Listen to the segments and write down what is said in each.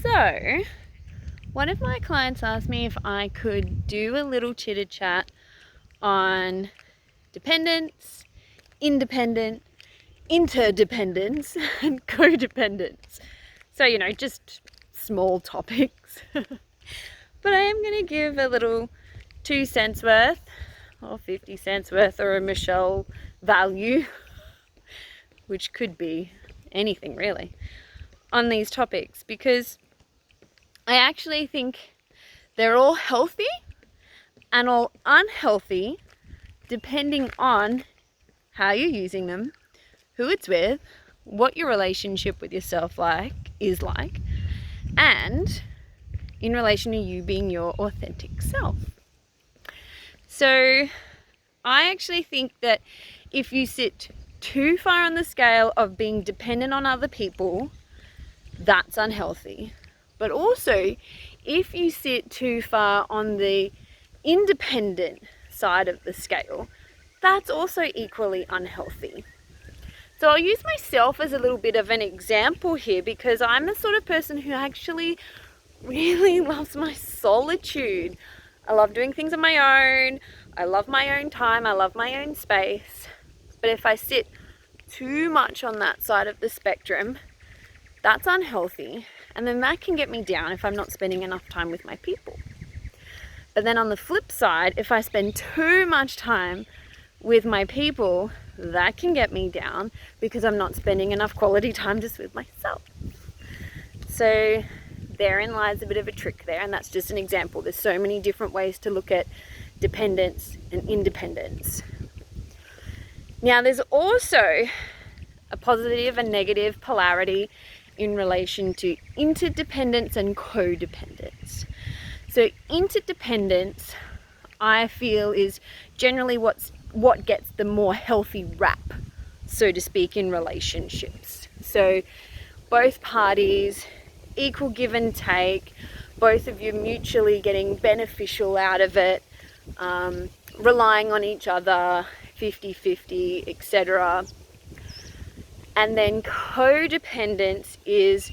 So, one of my clients asked me if I could do a little chitter chat on dependence, independent, interdependence, and codependence. So, just small topics. But I am going to give a little 2 cents worth, or 50 cents worth, or a Michelle value, which could be anything really, on these topics, because I actually think they're all healthy and all unhealthy depending on how you're using them, who it's with, what your relationship with yourself is like, and in relation to you being your authentic self. So I actually think that if you sit too far on the scale of being dependent on other people, that's unhealthy. But also, if you sit too far on the independent side of the scale, that's also equally unhealthy. So I'll use myself as a little bit of an example here, because I'm the sort of person who actually really loves my solitude. I love doing things on my own. I love my own time. I love my own space. But if I sit too much on that side of the spectrum, that's unhealthy. And then that can get me down if I'm not spending enough time with my people. But then on the flip side, if I spend too much time with my people, that can get me down because I'm not spending enough quality time just with myself. So therein lies a bit of a trick there, and that's just an example. There's so many different ways to look at dependence and independence. Now, there's also a positive and negative polarity in relation to interdependence and codependence. So interdependence, I feel, is generally what gets the more healthy rap, so to speak, in relationships. So both parties, equal give and take, both of you mutually getting beneficial out of it, relying on each other, 50-50, etc. And then codependence is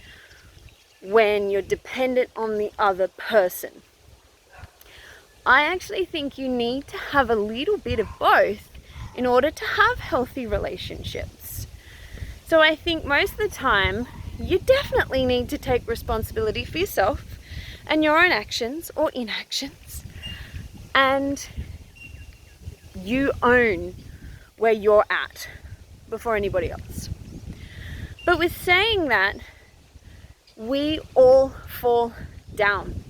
when you're dependent on the other person. I actually think you need to have a little bit of both in order to have healthy relationships. So I think most of the time you definitely need to take responsibility for yourself and your own actions or inactions, and you own where you're at before anybody else. But with saying that, we all fall down.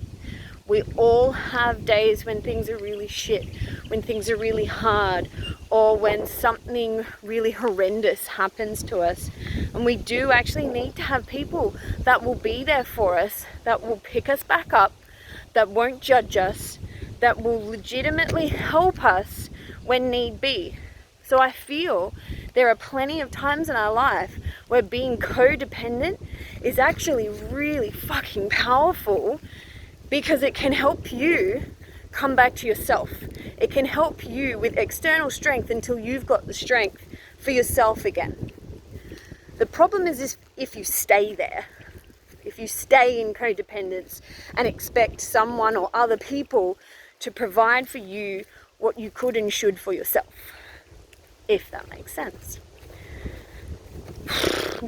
We all have days when things are really shit, when things are really hard, or when something really horrendous happens to us. And we do actually need to have people that will be there for us, that will pick us back up, that won't judge us, that will legitimately help us when need be. So I feel there are plenty of times in our life where being codependent is actually really fucking powerful, because it can help you come back to yourself. It can help you with external strength until you've got the strength for yourself again. The problem is if you stay there, if you stay in codependence and expect someone or other people to provide for you what you could and should for yourself, if that makes sense.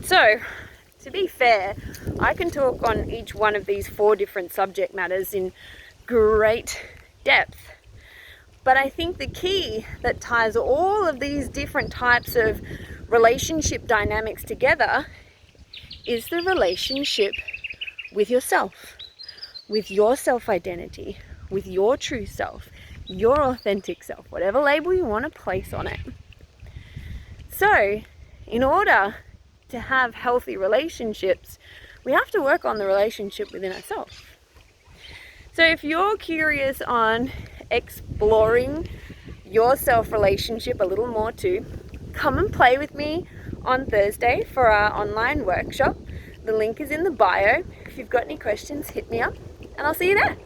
So, to be fair, I can talk on each one of these 4 different subject matters in great depth. But I think the key that ties all of these different types of relationship dynamics together is the relationship with yourself, with your self-identity, with your true self, your authentic self, whatever label you want to place on it. So, in order to have healthy relationships, we have to work on the relationship within ourselves. So if you're curious on exploring your self-relationship a little more too, come and play with me on Thursday for our online workshop. The link is in the bio. If you've got any questions, hit me up and I'll see you there.